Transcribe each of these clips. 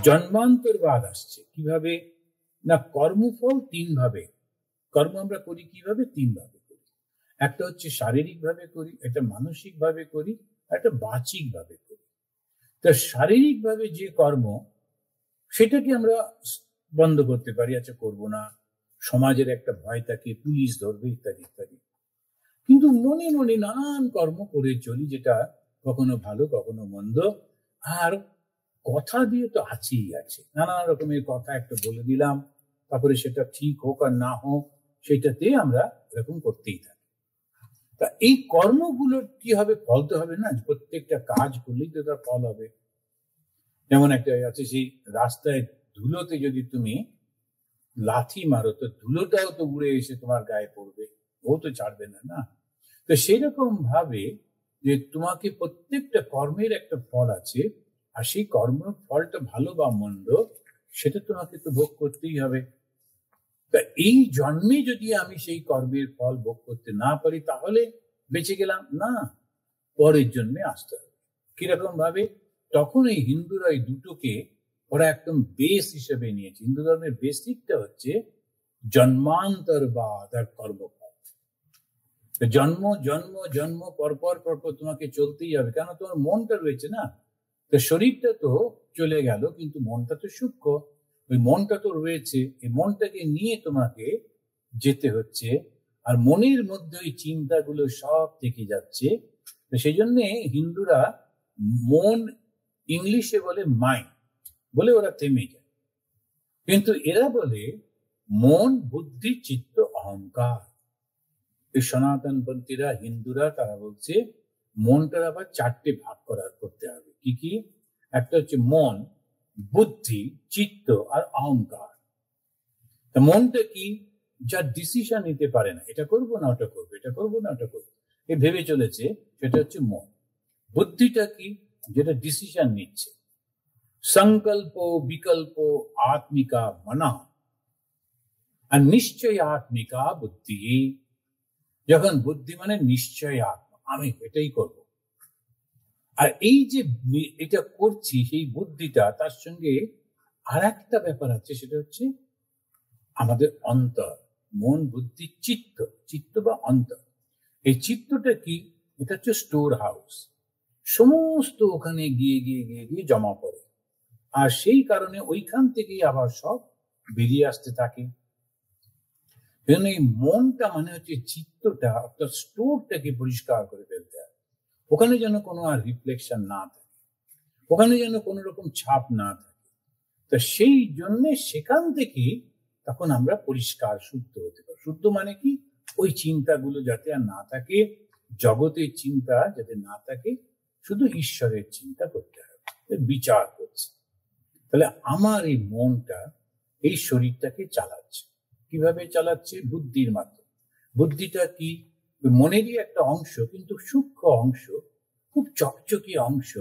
জন্মান্তরবাদ আসছে কিভাবে না, কর্মফল তিন ভাবে। কর্ম আমরা করি কিভাবে? তিন ভাবে করি। একটা হচ্ছে শারীরিক ভাবে করি, একটা মানসিক ভাবে করি, একটা বাচিক ভাবে করি। তো শারীরিক ভাবে যে কর্ম, সেটাকে আমরা বন্ধ করতে পারি, আচ্ছা করবো না, সমাজের একটা ভয় থাকে, পুলিশ ধরবে ইত্যাদি ইত্যাদি। কিন্তু মনে মনে নানান কর্ম করে চলি, যেটা কখনো ভালো কখনো মন্দ। আর কথা দিয়ে তো আছেই আছে, নানা রকমের কথা একটা বলে দিলাম, তারপরে সেটা ঠিক হোক আর না হোক, সেটাতে আমরা এরকম করতেই থাকি। তা এই কর্মগুলোর কি হবে? ফল তো হবে না, প্রত্যেকটা কাজ করলেই তো তার ফল হবে। যেমন একটা আছে, সেই রাস্তায় ধুলোতে যদি তুমি লাথি মারো, তো ধুলোটাও তো উড়ে এসে তোমার গায়ে পড়বে, ও তো ছাড়বে না, না? তো সেরকম ভাবে যে তোমাকে প্রত্যেকটা কর্মের একটা ফল আছে, আর সেই কর্মের ফলটা ভালো বা মন্দ, সেটা তোমাকে তো ভোগ করতেই হবে। তা এই জন্মে যদি আমি সেই কর্মের ফল ভোগ করতে না পারি, তাহলে বেঁচে গেলাম না, পরের জন্মে আসতে হবে। কিরকম ভাবে? তখন এই হিন্দুরা এই দুটোকে ওরা একদম বেস হিসেবে নিয়েছে। হিন্দু ধর্মের বেসিকটা হচ্ছে জন্মান্তরবাদ আর কর্মফল। জন্ম জন্ম জন্ম পরপর পরপর তোমাকে চলতেই হবে, কেন তোমার মনটা রয়েছে না। তো শরীরটা তো চলে গেল, কিন্তু মনটা তো সূক্ষ্ম, ওই মনটা তো রয়েছে, এই মনটাকে নিয়ে তোমাকে যেতে হচ্ছে। আর মনের মধ্যে ওই চিন্তাগুলো সব থেকে যাচ্ছে। তো সেই জন্যে হিন্দুরা মন ইংলিশে বলে মাইন্ড, বলে ওরা থেমে যায়। কিন্তু এরা বলে মন, বুদ্ধি, চিত্ত, অহংকার। এই সনাতনপন্থীরা, হিন্দুরা, তারা বলছে মনটার আবার চারটে ভাগ করতে হবে। কি কি? একটা হচ্ছে মন, বুদ্ধি, চিত্ত আর অহংকার। মনটা কি? যা ডিসিশন নিতে পারে না, এটা করবো না ওটা করবো, এটা করবো না ওটা করবো, এ ভেবে চলেছে, সেটা হচ্ছে মন। বুদ্ধিটা কি? যেটা ডিসিশন নিচ্ছে। সংকল্প, বিকল্প, আত্মিকা মনা আর নিশ্চয় আত্মিকা বুদ্ধি। যখন বুদ্ধি মানে নিশ্চয় আত্মা, আমি এটাই করব। আর এই যে এটা করছি, সেই বুদ্ধিটা, তার সঙ্গে আর একটা ব্যাপার আছে, সেটা হচ্ছে আমাদের অন্তর। মন, বুদ্ধি, চিত্ত, চিত্ত বা অন্তর। এই চিত্তটা কি? এটা হচ্ছে স্টোর হাউস, সমস্ত ওখানে গিয়ে গিয়ে গিয়ে গিয়ে জমা পড়ে। আর সেই কারণে ওইখান থেকেই আবার সব বেরিয়ে আসতে থাকে। এই মনটা মানে হচ্ছে চিত্তটা, অর্থাৎ স্টোরটাকে পরিষ্কার করে ফেলতে হবে। ওখানে যেন কোনো আর রিফ্লেকশন না থাকে, ওখানে যেন কোনো রকম ছাপ না থাকে। তো সেই জন্য সেখান থেকে তখন আমরা পরিষ্কার শুদ্ধ হতে পারি। শুদ্ধ মানে কি? ওই চিন্তাগুলো যাতে আর না থাকে, জগতের চিন্তা যাতে না থাকে, শুধু ঈশ্বরের চিন্তা করতে হবে, বিচার করছে। তাহলে আমার এই মনটা এই শরীরটাকে চালাচ্ছে। কিভাবে চালাচ্ছে? বুদ্ধির মাধ্যমে। বুদ্ধিটা কি? মনেরই একটা অংশ, কিন্তু সূক্ষ্ম অংশ, খুব চকচকে অংশ,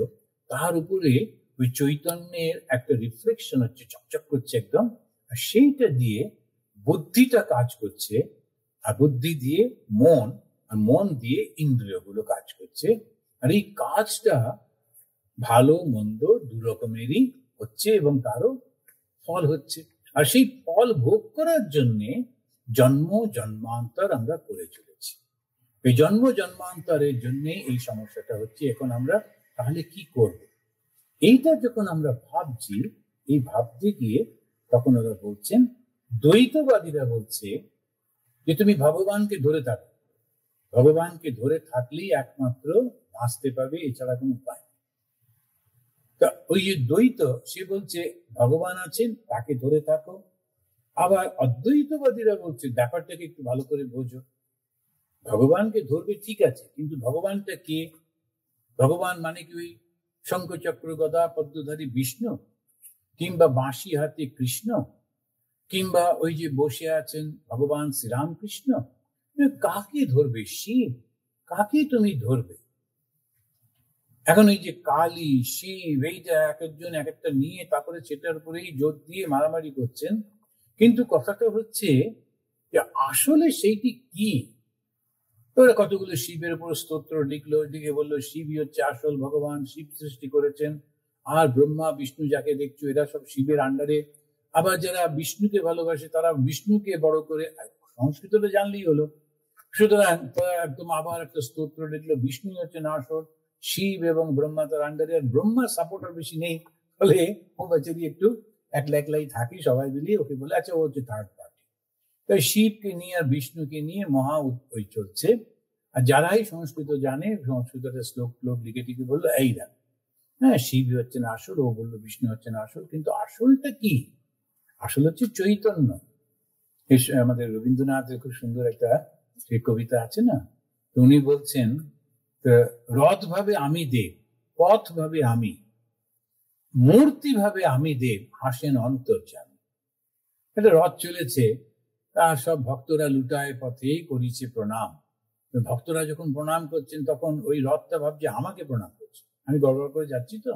তার উপরে ওই চৈতন্যের একটা রিফ্লেকশন হচ্ছে, চকচক করছে একদম। আর সেইটা দিয়ে বুদ্ধিটা কাজ করছে, আর বুদ্ধি দিয়ে মন, আর মন দিয়ে ইন্দ্রিয়গুলো কাজ করছে। আর এই কাজটা ভালো মন্দ দু রকমেরই হচ্ছে, এবং তারও ফল হচ্ছে। আর সেই ফল ভোগ করার জন্য জন্ম জন্মান্তর আমরা করে চলেছি। এই জন্ম জন্মান্তরের জন্য এই সমস্যাটা হচ্ছে। এখন আমরা তাহলে কি করব? এইটা যখন আমরা ভাবছি, এই ভাবতে গিয়ে তখন ওরা বলছেন, দ্বৈতবাদীরা বলছে যে তুমি ভগবানকে ধরে থাকো, ভগবানকে ধরে থাকলেই একমাত্র বাঁচতে পারবে, এছাড়া কোনো উপায়। তা ওই যে দ্বৈত, সে বলছে ভগবান আছেন, তাকে ধরে থাকো। আবার অদ্বৈতবাদীরা বলছে ব্যাপারটাকে একটু ভালো করে বোঝো, ভগবানকে ধরবে ঠিক আছে, কিন্তু ভগবানটা কে? ভগবান মানে কি ওই শঙ্খচক্র গদা পদ্মধারী বিষ্ণু, কিংবা বাঁশি হাতে কৃষ্ণ, কিংবা ওই যে বসে আছেন ভগবান শ্রীরামকৃষ্ণ? কাকে ধরবে? শিব, কাকে তুমি ধরবে? এখন এই যে কালী, শিব, এইটা এক একজন এক একটা নিয়ে তারপরে সেটার উপরেই জোর দিয়ে মারামারি করছেন। কিন্তু কথাটা হচ্ছে যে আসলে সেইটি কি? ওরা কতগুলো শিবের উপর স্তোত্র লিখলো, লিখে বললো শিবই হচ্ছে আসল ভগবান, শিব সৃষ্টি করেছেন। আর ব্রহ্মা বিষ্ণু যাকে দেখছো এরা সব শিবের আন্ডারে, আবার যারা বিষ্ণুকে ভালোবাসে তারা বিষ্ণুকে বড় করে, সংস্কৃতটা জানলেই হলো। সুতরাং তারা একদম আবার একটা স্তোত্র লিখলো, বিষ্ণু হচ্ছে নাসর, শিব এবং ব্রহ্মা তার আন্ডারে, আর ব্রহ্মার সাপোর্টার বেশি নেই, ফলে ও বেচারি একটু একলা একলাই থাকি, সবাই মিলিয়ে ওকে বলে আচ্ছা ও হচ্ছে থার্ড পার্টি। তাই শিবকে নিয়ে আর বিষ্ণুকে নিয়ে মহা ওই চলছে। আর যারাই সংস্কৃত জানে, সংস্কৃতটা শ্লোক লিখে টিকে বললো এই দেখ, হ্যাঁ শিব হচ্ছেন আসল, ও বললো বিষ্ণু হচ্ছেন আসল, কিন্তু আসলটা কি? আসল হচ্ছে চৈতন্য। আমাদের রবীন্দ্রনাথের খুব সুন্দর একটা সেই কবিতা আছে না, উনি বলছেন রথ ভাবে আমি দেব, পথ ভাবে আমি, মূর্তি ভাবে আমি দেব, হাসেন অন্তর্যামী। এটা রথ চলেছে, তার সব ভক্তরা লুটায় পথে করিছে প্রণাম। ভক্তরা যখন প্রণাম করছেন তখন ওই রথটা ভাবছে আমাকে প্রণাম করছে, আমি গড়বড় করে যাচ্ছি তো।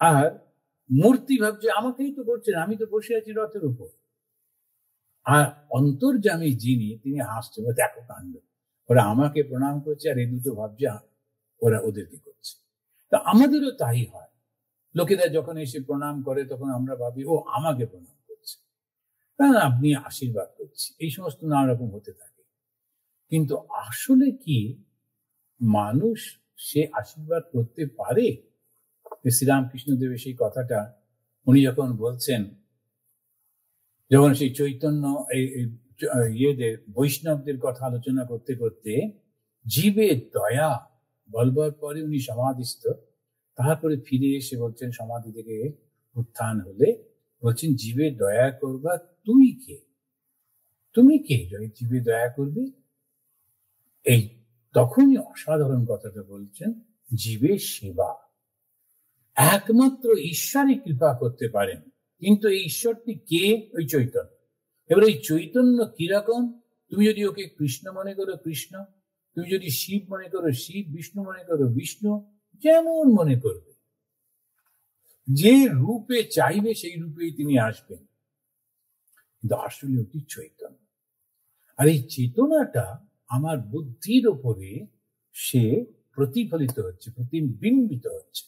আর মূর্তি ভাবছে আমাকেই তো করছেন, আমি তো বসে আছি রথের উপর। আর অন্তর্যামী যিনি, তিনি হাসছে, দেখো কাণ্ড, ওরা আমাকে প্রণাম করছে আর এই দুটো ভাবছে ওরা ওদেরকে করছে। তা আমাদেরও তাই হয়, লোকেরা যখন এসে প্রণাম করে তখন আমরা ভাবি ও আমাকে প্রণাম করছে, আপনি আশীর্বাদ করছি, এই সমস্ত নানা রকম হতে থাকে। কিন্তু আসলে কি মানুষ সে আশীর্বাদ করতে পারে? শ্রীরামকৃষ্ণদেবের সেই কথাটা উনি যখন বলছেন, যখন সেই চৈতন্য ইয়েদের বৈষ্ণবদের কথা আলোচনা করতে করতে জীবের দয়া বলবার পরে উনি সমাধিস্থ, তারপরে ফিরে এসে বলছেন সমাধি থেকে উত্থান হলে বলছেন জীবের দয়া করবা তুই কে, তুমি কে জীবে দয়া করবে? এই তখনই অসাধারণ কথাটা বলছেন, জীবের সেবা একমাত্র ঈশ্বরই কৃপা করতে পারেন। কিন্তু এই ঈশ্বরটি কে? ওই চৈতন্য। এবার এই চৈতন্য কিরকম? তুমি যদি ওকে কৃষ্ণ মনে করো কৃষ্ণ, তুমি যদি শিব মনে করো শিব, বিষ্ণু মনে করো বিষ্ণু, যেমন মনে করবে, যে রূপে চাইবে সেই রূপেই তিনি আসবেন। কিন্তু আসলে ওটি চৈতন্য। আর এই চেতনাটা আমার বুদ্ধির ওপরে সে প্রতিফলিত হচ্ছে, প্রতিবিম্বিত হচ্ছে।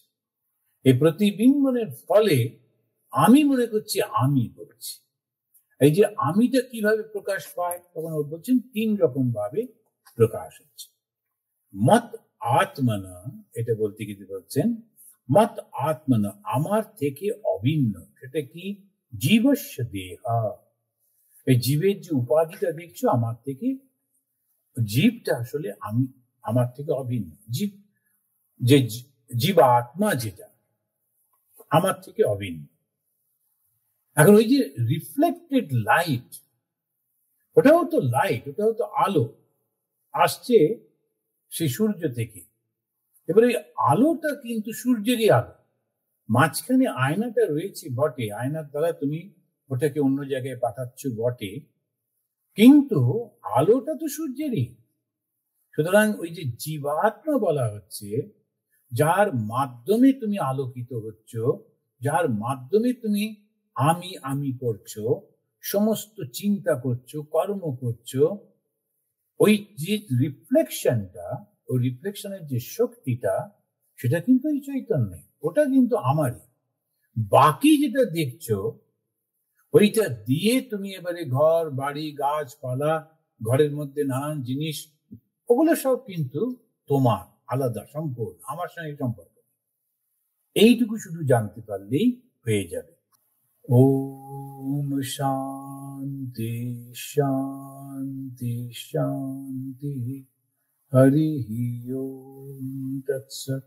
এই প্রতিবিম্বনের ফলে আমি মনে করছি আমি করছি। এই যে আমিটা কিভাবে প্রকাশ পায়, তখন ওর বলছেন 3 রকম ভাবে প্রকাশ হচ্ছে। মত আত্মনা, এটা বলতে গিয়ে বলছেন মত আত্মনা, আমার থেকে অভিন্ন। সেটা কি? জীবস্য দেহা, এই জীবের যে উপাধিটা দেখছো আমার থেকে, জীবটা আসলে আমি, আমার থেকে অভিন্ন। জীব যে জীবাত্মা যেটা আমার থেকে অভিন্ন। এখন ওই যে রিফ্লেক্টেড লাইট, ওটাও তো লাইট, ওটাও তো আলো, আসছে সেই সূর্য থেকে। এবার এই আলোটা কিন্তু সূর্যেরই আলো, মাঝখানে আয়নাটা রয়েছে বটে, আয়নার দ্বারা তুমি ওটাকে অন্য জায়গায় পাঠাচ্ছ বটে, কিন্তু আলোটা তো সূর্যেরই। সুতরাং ওই যে জীবাত্মা বলা হচ্ছে, যার মাধ্যমে তুমি আলোকিত হচ্ছ, যার মাধ্যমে তুমি আমি আমি করছো, সমস্ত চিন্তা করছো, কর্ম করছো, ওই যে রিফ্লেকশনটা, ওই রিফ্লেকশনের যে শক্তিটা, সেটা কিন্তু এই চৈতন্য, ওটা কিন্তু আমারই। বাকি যেটা দেখছো ওইটা দিয়ে তুমি এবারে ঘর বাড়ি গাছপালা, ঘরের মধ্যে নানান জিনিস, ওগুলো সব কিন্তু তোমার, আলাদা, সম্পূর্ণ আমার সঙ্গে সম্পর্ক। এইটুকু শুধু জানতে পারলেই হয়ে যাবে। ওম শান্তি শান্তি শান্তি, হরি ওম তৎসৎ।